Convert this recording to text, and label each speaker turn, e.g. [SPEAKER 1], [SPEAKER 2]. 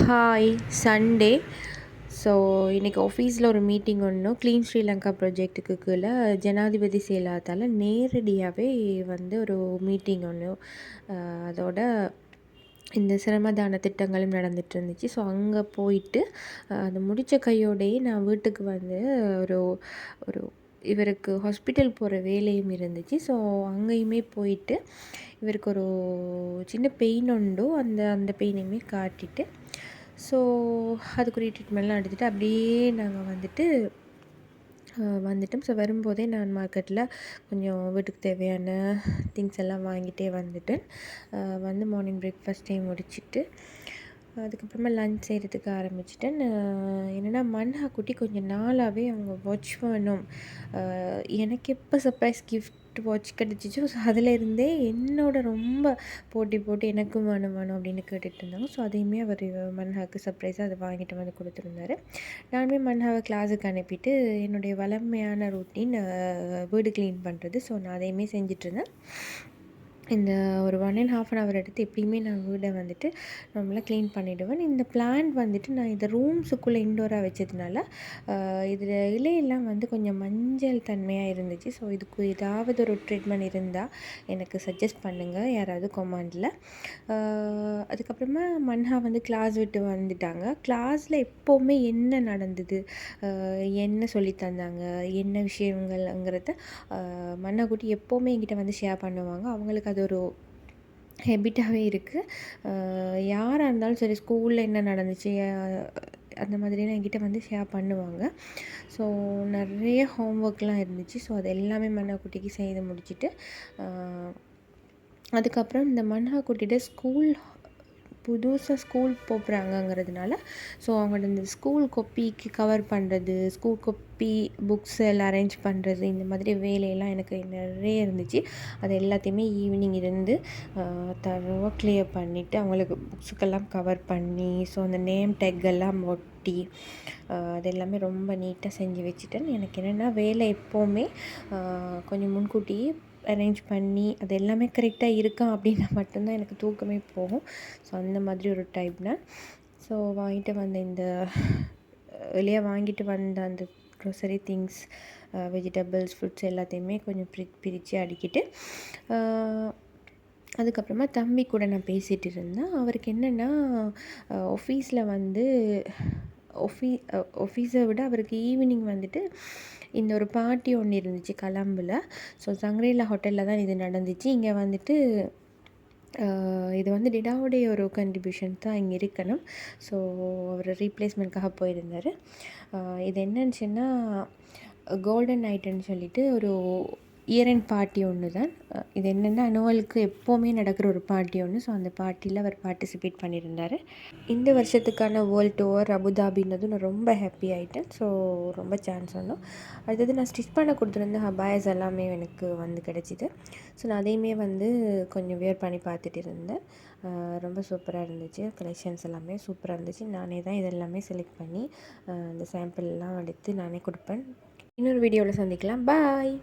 [SPEAKER 1] Hi Sunday. So இன்றைக்கி ஆஃபீஸில் ஒரு மீட்டிங் ஒன்று க்ளீன் ஸ்ரீலங்கா ப்ராஜெக்ட்டுக்கு கீழே ஜனாதிபதி செயலாத்தால் நேரடியாகவே வந்து ஒரு மீட்டிங் ஒன்று அதோட இந்த சிரமதான திட்டங்களும் நடந்துட்டு இருந்துச்சு. ஸோ அங்கே போயிட்டு அது முடித்த கையோடையே நான் வீட்டுக்கு வந்து ஒரு ஒரு இவருக்கு ஹாஸ்பிட்டல் போகிற வேலையும் இருந்துச்சு. ஸோ அங்கேயுமே போயிட்டு இவருக்கு ஒரு சின்ன பெயின் உண்டோ அந்த அந்த பெயினையுமே காட்டிட்டு ஸோ அதுக்குரிய ட்ரீட்மெண்ட்லாம் எடுத்துகிட்டு அப்படியே நாங்கள் வந்துட்டோம். ஸோ வரும்போதே நான் மார்க்கெட்டில் கொஞ்சம் வீட்டுக்கு தேவையான திங்ஸ் எல்லாம் வாங்கிட்டே வந்துட்டேன். வந்து மார்னிங் பிரேக்ஃபாஸ்ட்டையும் முடிச்சுட்டு அதுக்கப்புறமா லன்ச் செய்கிறதுக்கு ஆரம்பிச்சிட்டேன். என்னென்னா மன்ஹா குட்டி கொஞ்சம் நாளாகவே அவங்க வாட்ச் வேணும், எனக்கு எப்போ சர்ப்ரைஸ் கிஃப்ட் வாட்ச் கிடச்சிச்சோ ஸோ அதில் இருந்தே என்னோட ரொம்ப போட்டி எனக்கும் வேணும் அப்படின்னு கேட்டுட்டு இருந்தாங்க. ஸோ அதையுமே அவர் மன்ஹாவுக்கு சர்ப்ரைஸாக அதை வாங்கிட்டு வந்து கொடுத்துருந்தாரு. நானுமே மன்ஹாவை கிளாஸுக்கு அனுப்பிட்டு என்னுடைய வளமையான ரூட்டீன் வீடு க்ளீன் பண்ணுறது. ஸோ நான் அதையுமே செஞ்சிட்ருந்தேன். இந்த ஒரு 1.5 hour எடுத்து எப்பயுமே நான் வீடை வந்துட்டு நம்மளாம் க்ளீன் பண்ணிவிடுவேன். இந்த பிளான்ட் வந்துட்டு நான் இந்த ரூம்ஸுக்குள்ளே இன்டோராக வச்சதுனால இதில் இலையெல்லாம் வந்து கொஞ்சம் மஞ்சள் தன்மையாக இருந்துச்சு. ஸோ இதுக்கு ஏதாவது ஒரு ட்ரீட்மெண்ட் இருந்தால் எனக்கு சஜஸ்ட் பண்ணுங்கள் யாராவது கொமாண்டில். அதுக்கப்புறமா மன்ஹா வந்து கிளாஸ் விட்டு வந்துட்டாங்க. கிளாஸில் எப்போவுமே என்ன நடந்தது, என்ன சொல்லி தந்தாங்க, என்ன விஷயங்கள்ங்கிறத மன்ஹா குட்டி எப்போவுமே என்கிட்ட வந்து ஷேர் பண்ணுவாங்க. அவங்களுக்கு அது ஒரு ஹேபிட்டாகவே இருக்குது. யாராக இருந்தாலும் சரி, ஸ்கூலில் என்ன நடந்துச்சு அந்த மாதிரிலாம் என்கிட்ட வந்து ஷேர் பண்ணுவாங்க. ஸோ நிறைய ஹோம்ஒர்க்லாம் இருந்துச்சு. ஸோ அது எல்லாமே மன்ஹா குட்டிக்கு செய்து முடிச்சுட்டு அதுக்கப்புறம் இந்த மன்ஹா குட்டிகிட்ட புதுசாக ஸ்கூல் போகிறாங்கங்கிறதுனால ஸோ அவங்களோட இந்த ஸ்கூல் கொப்பிக்கு கவர் பண்ணுறது, ஸ்கூல் கொப்பி புக்ஸ் எல்லாம் அரேஞ்ச் பண்ணுறது, இந்த மாதிரி வேலையெல்லாம் எனக்கு நிறைய இருந்துச்சு. அது எல்லாத்தையுமே ஈவினிங் இருந்து தரோவாக கிளியர் பண்ணிவிட்டு அவங்களுக்கு புக்ஸுக்கெல்லாம் கவர் பண்ணி ஸோ அந்த நேம் டேக் எல்லாம் ஒட்டி அது எல்லாமே ரொம்ப நீட்டாக செஞ்சு வச்சுட்டேன். எனக்கு என்னென்னா வேலை எப்போவுமே கொஞ்சம் முன்கூட்டியே அரேஞ்ச் பண்ணி அது எல்லாமே கரெக்டாக இருக்கா அப்படின்னா மட்டும்தான் எனக்கு தூக்கமே போகும். ஸோ அந்த மாதிரி ஒரு டைப் தான். ஸோ வாங்கிட்டு வந்த அந்த க்ரோசரி திங்ஸ், வெஜிடபிள்ஸ், ஃப்ரூட்ஸ் எல்லாத்தையுமே கொஞ்சம் பிரித்து அடுக்கிட்டு அதுக்கப்புறமா தம்பி கூட நான் பேசிகிட்டு இருந்தேன். அவருக்கு என்னென்னா ஆஃபீஸில் வந்து ஆஃபீஸை விட அவருக்கு ஈவினிங் வந்துட்டு இந்த ஒரு பார்ட்டி ஒன்று இருந்துச்சு கலம்பில். ஸோ சங்க்ரீலா ஹோட்டலில் தான் இது நடந்துச்சு. இங்கே வந்துட்டு இது வந்து டிடாவுடைய ஒரு கண்ட்ரிபியூஷன் தான் இங்கே இருக்கணும். ஸோ அவர் ரீப்ளேஸ்மெண்ட்காக போயிருந்தார். இது என்னச்சுன்னா கோல்டன் நைட்டுன்னு சொல்லிட்டு ஒரு இயர் எண்ட் பார்ட்டி ஒன்று தான். இது என்னென்னா அனுவலுக்கு எப்போவுமே நடக்கிற ஒரு பார்ட்டி ஒன்று. ஸோ அந்த பார்ட்டியில் அவர் பார்ட்டிசிபேட் பண்ணியிருந்தார். இந்த வருஷத்துக்கான வேர்ல்டு டூர் அபுதாபின்னதும் நான் ரொம்ப ஹாப்பி ஆகிட்டேன். ஸோ ரொம்ப சான்ஸ் ஒன்றும். அடுத்தது நான் ஸ்டிச் பண்ண கொடுத்துருந்த ஹபாயஸ் எல்லாமே எனக்கு வந்து கிடச்சிது. ஸோ நான் அதையுமே வந்து கொஞ்சம் வியர் பண்ணி பார்த்துட்டு இருந்தேன். ரொம்ப சூப்பராக இருந்துச்சு. கலெக்ஷன்ஸ் எல்லாமே சூப்பராக இருந்துச்சு. நானே தான் இதெல்லாமே செலக்ட் பண்ணி இந்த சாம்பிள்லாம் எடுத்து நானே கொடுப்பேன். இன்னொரு வீடியோவில் சந்திக்கலாம். பாய்.